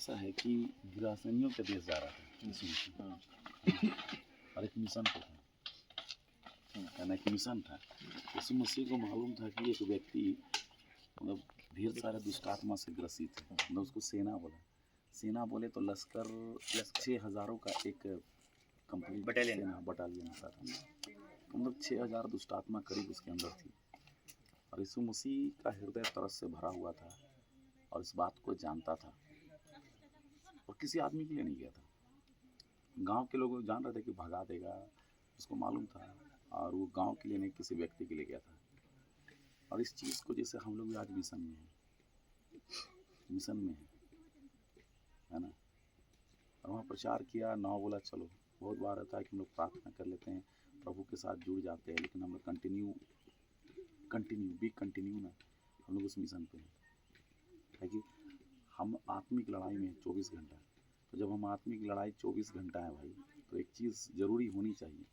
ऐसा है कि गिरासनियों के देश जा रहा था यीशु मसीह और एक मिशन पे था, कहना एक मिशन था। यीशु मसीह को मालूम था कि एक व्यक्ति मतलब ढेर सारे दुष्ट आत्मा से ग्रसित है। मतलब उसको सेना बोला, सेना बोले तो लश्कर 6,000 का एक कंपनी बटालियन होता था। मतलब 6,000 दुष्ट आत्मा करीब उसके अंदर थी और यीशु मसीह का हृदय तरस से भरा हुआ था और इस बात को जानता था और किसी आदमी के लिए नहीं गया था। गांव के लोग जान रहे थे कि भगा देगा, उसको मालूम था, और वो गांव के लिए नहीं किसी व्यक्ति के लिए गया था। और इस चीज़ को जैसे हम लोग भी आज मिशन में है ना, और वहाँ प्रचार किया, ना बोला चलो। बहुत बार रहता है कि हम लोग प्रार्थना कर लेते हैं, प्रभु के साथ जुड़ जाते हैं, लेकिन हम लोग कंटिन्यू ना हम लोग उस मिशन पे हैं। है कि हम आत्मिक लड़ाई में 24 घंटा। तो जब हम आत्मिक लड़ाई 24 घंटा है भाई, तो एक चीज़ ज़रूरी होनी चाहिए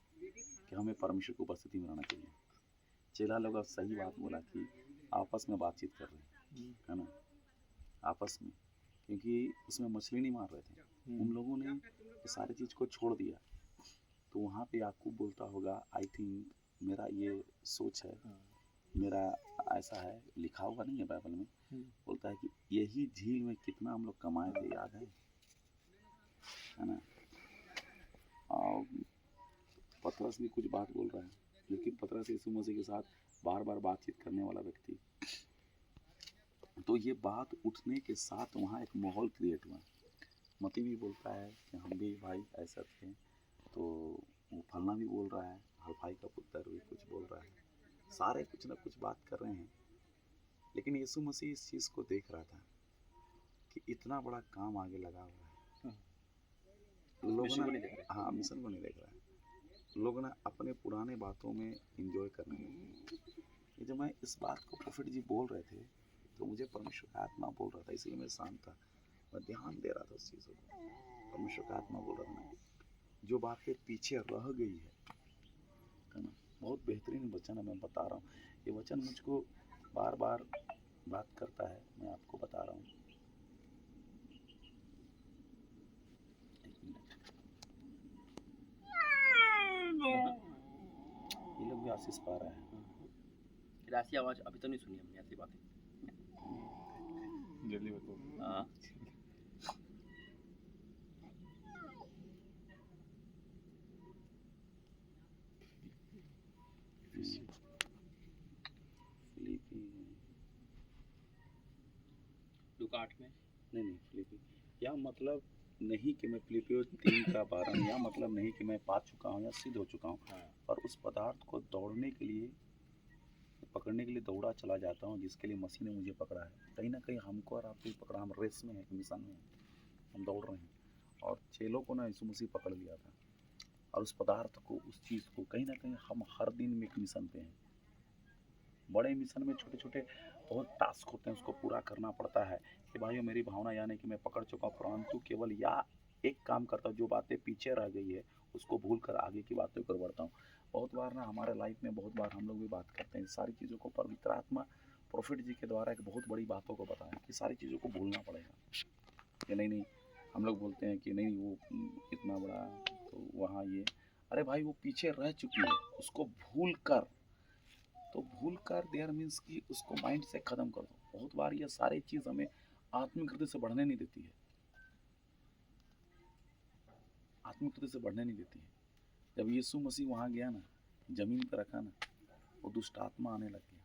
कि हमें परमेश्वर की उपस्थिति में रहना चाहिए। चेला लोग अब सही बात बोला कि आपस में बातचीत कर रहे हैं, है ना, आपस में, क्योंकि उसमें मछली नहीं मार रहे थे। उन लोगों ने सारी चीज़ को छोड़ दिया। तो वहाँ पे याकूब बोलता होगा, आई थिंक मेरा ये सोच है, मेरा ऐसा है, लिखा हुआ नहीं है बाइबल में, बोलता है कि यही झील में कितना हम लोग कमाए थे, याद है ना। और पतरस भी कुछ बात बोल रहा है, लेकिन पतरस यीशु मसीह के साथ बार बार बातचीत करने वाला व्यक्ति। तो ये बात उठने के साथ वहाँ एक माहौल क्रिएट हुआ। मती भी बोलता है कि हम भी भाई ऐसा थे, तो वो फलना भी बोल रहा है, हलफाई का पुत्र भी कुछ बोल रहा है, सारे कुछ ना कुछ बात कर रहे हैं। लेकिन यीशु मसीह इस चीज़ को देख रहा था कि इतना बड़ा काम आगे लगा हुआ है, लोग ना, हाँ, मिशन को नहीं देख रहा है, लोग ना अपने पुराने बातों में इंजॉय करने लगे। ये जब मैं इस बात को प्रोफेट जी बोल रहे थे, तो मुझे परमेश्वर का आत्मा बोल रहा था, इसलिए मैं शांत था, मैं ध्यान दे रहा था उस चीज़ों को। परमेश्वर का आत्मा बोल रहा था, जो बातें पीछे रह गई है ना। बहुत बेहतरीन वचन है, मैं बता रहा हूँ, ये वचन मुझको बार बार बात करता है, मैं आपको बता रहा हूँ। ये लोग भी आशीष पा रहे हैं। ऐसी आवाज अभी तो नहीं सुनी हमने, ऐसी बातें जल्दी बताओ। हाँ। लूका 8 में नहीं, फिलिपी या मतलब नहीं कि मैं फिलिपियो 3:12, या मतलब नहीं कि मैं पा चुका हूँ या सिद्ध हो चुका हूँ, पर उस पदार्थ को दौड़ने के लिए, पकड़ने के लिए दौड़ा चला जाता हूँ, जिसके लिए मसीह ने मुझे पकड़ा है। कहीं ना कहीं हमको और आपको पकड़ा, हम रेस में हैं, मिशन में हैं, हम दौड़ रहे हैं। और चेलों को ना यीशु मसीह पकड़ लिया था, और उस पदार्थ को, उस चीज़ को, कहीं ना कहीं हम हर दिन में एक मिशन पे हैं। बड़े मिशन में छोटे छोटे बहुत टास्क होते हैं, उसको पूरा करना पड़ता है कि भाइयों मेरी भावना यानी कि मैं पकड़ चुका हूँ, परंतु केवल या एक काम करता हूँ, जो बातें पीछे रह गई है उसको भूल कर आगे की बातों पर बढ़ता हूँ। बहुत बार ना हमारे लाइफ में, बहुत बार हम लोग भी बात करते हैं सारी चीज़ों को, पवित्र आत्मा प्रोफेट जी के द्वारा एक बहुत बड़ी बातों को बताया कि सारी चीज़ों को भूलना पड़ेगा। कि नहीं, हम लोग बोलते हैं कि नहीं वो इतना बड़ा, तो वहाँ ये, अरे भाई वो पीछे रह चुकी है, उसको भूल कर, तो भूल कर देयर मीन्स कि उसको माइंड से ख़त्म कर दो। बहुत बार ये सारी चीज़ हमें आत्मिक हृदय से बढ़ने नहीं देती है, आत्मिक हृदय से बढ़ने नहीं देती है। जब यीशु मसीह वहाँ गया ना, ज़मीन पर रखा ना, वो दुष्ट आत्मा आने लग गया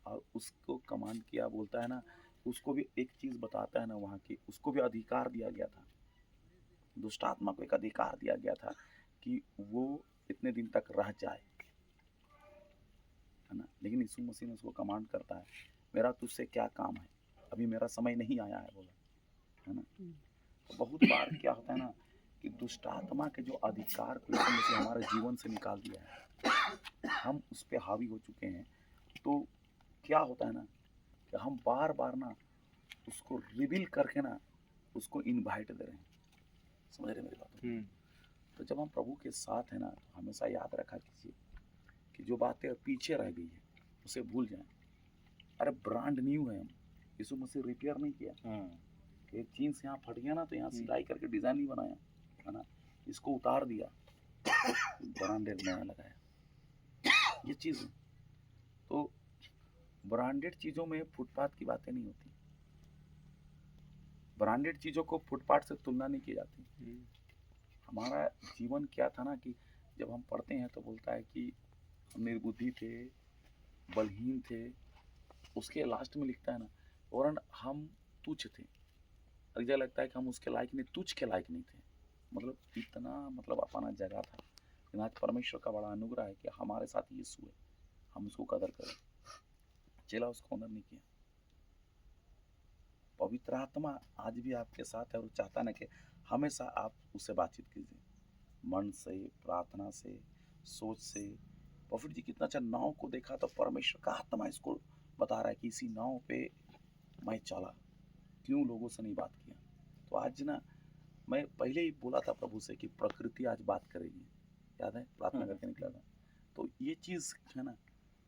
और उसको कमांड किया, बोलता है ना, उसको भी एक चीज़ बताता है ना वहाँ की, उसको भी अधिकार दिया गया था, दुष्ट आत्मा को एक अधिकार दिया गया था कि वो इतने दिन तक रह जाए, है ना। लेकिन यीशु मसीह ने उसको कमांड करता है, मेरा तुझसे क्या काम है, अभी मेरा समय नहीं आया है, बोला, है ना। तो बहुत बार क्या होता है ना कि दुष्ट आत्मा के जो अधिकार को यीशु मसीह हमारे जीवन से निकाल दिया है, हम उस पर हावी हो चुके हैं। तो क्या होता है ना कि हम बार बार ना उसको रिवील करके ना उसको इनवाइट दे रहे हैं, समझ रहे मेरी बात। तो जब हम प्रभु के साथ है ना, तो हमेशा याद रखा कीजिए कि जो बातें पीछे रह गई है उसे भूल जाएं। अरे ब्रांड न्यू है हम, यीशु मसीह रिपेयर नहीं किया, एक जीन्स यहाँ फट गया ना तो यहाँ सिलाई करके डिज़ाइन नहीं बनाया, है ना, इसको उतार दिया, ब्रांडेड नया लगाया, ये चीज़ है। तो ब्रांडेड चीज़ों में फुटपाथ की बातें नहीं होती, ब्रांडेड चीज़ों को फुटपाथ से तुलना नहीं की जाती। हमारा जीवन क्या था ना कि जब हम पढ़ते हैं तो बोलता है कि हम निर्बुद्धि थे, बलहीन थे, उसके लास्ट में लिखता है ना, और हम तुच्छ थे, मुझे लगता है कि हम उसके लायक नहीं, तुच्छ के लायक नहीं थे, मतलब इतना मतलब अपना जगह था। लेकिन आज परमेश्वर का बड़ा अनुग्रह है कि हमारे साथ यीशु है, हम उसको कदर करें। चेला उसको ऑनर नहीं किया। पवित्र आत्मा आज भी आपके साथ है और चाहता ना कि हमेशा आप उससे बातचीत कीजिए, मन से, प्रार्थना से, सोच से। प्रॉफिट जी कितना अच्छा नाव को देखा तो परमेश्वर का आत्मा इसको बता रहा है कि इसी नाव पे मैं चला, क्यों लोगों से नहीं बात किया। तो आज ना मैं पहले ही बोला था प्रभु से कि प्रकृति आज बात करेगी, याद है प्रार्थना करके निकला था। तो ये चीज़ है ना,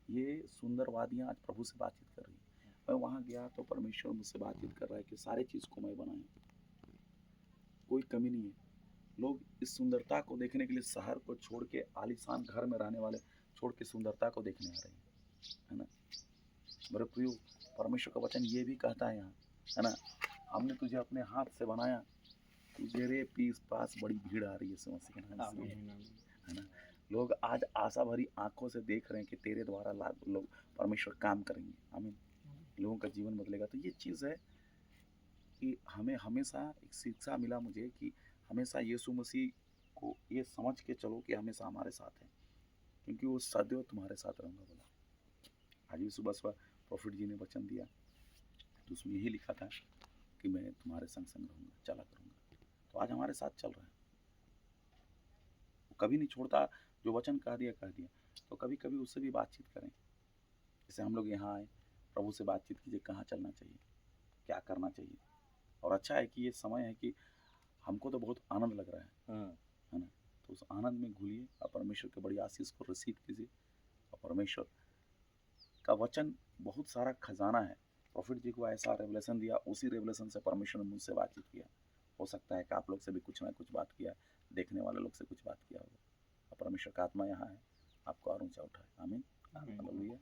ये सुंदर वादियाँ आज प्रभु से बातचीत कर रही है। मैं वहाँ गया तो परमेश्वर मुझसे बातचीत कर रहा है कि सारे चीज़ को मैं बनाया, कोई कमी नहीं है। लोग इस सुंदरता को देखने के लिए शहर को छोड़ के, आलीशान घर में रहने वाले छोड़ के सुंदरता को देखने आ रहे हैं, है ना। मेरे प्रियो, परमेश्वर का वचन ये भी कहता है यहाँ, है ना, हमने तुझे अपने हाथ से बनाया, तुझे पीस पास बड़ी भीड़ आ रही है मसीह के नाम से, है ना। लोग आज आशा भरी आंखों से देख रहे हैं कि तेरे द्वारा लोग परमेश्वर काम करेंगे, आमीन, लोगों का जीवन बदलेगा। तो ये चीज़ है कि हमें हमेशा एक शिक्षा मिला मुझे कि हमेशा यीशु मसीह को ये समझ के चलो कि हमेशा हमारे साथ है, क्योंकि वो सदैव तुम्हारे साथ रहूँगा बोला। आज भी सुबह सुबह प्रॉफिट जी ने वचन दिया तो उसमें यही लिखा था कि मैं तुम्हारे संग संग रहूँगा, चला करूँगा। तो आज हमारे साथ चल रहा है, वो कभी नहीं छोड़ता, जो वचन कह दिया कह दिया। तो कभी कभी उससे भी बातचीत करें, जैसे हम लोग यहाँ आए, प्रभु से बातचीत कीजिए, कहाँ चलना चाहिए, क्या करना चाहिए। और अच्छा है कि ये समय है कि हमको तो बहुत आनंद लग रहा है ना, तो उस आनंद में घुलिए और परमेश्वर के बड़ी आशीष को रिसीव कीजिए। और परमेश्वर का वचन बहुत सारा खजाना है, प्रॉफिट जी को ऐसा रेवलेशन दिया, उसी रेवलेशन से परमेश्वर ने मुझसे बातचीत किया। हो सकता है कि आप लोग से भी कुछ ना कुछ बात किया, देखने वाले लोग से कुछ बात किया होगा। और परमेश्वर का आत्मा यहाँ है, आपको और ऊंचा उठाए, आमीन। हालेलुया।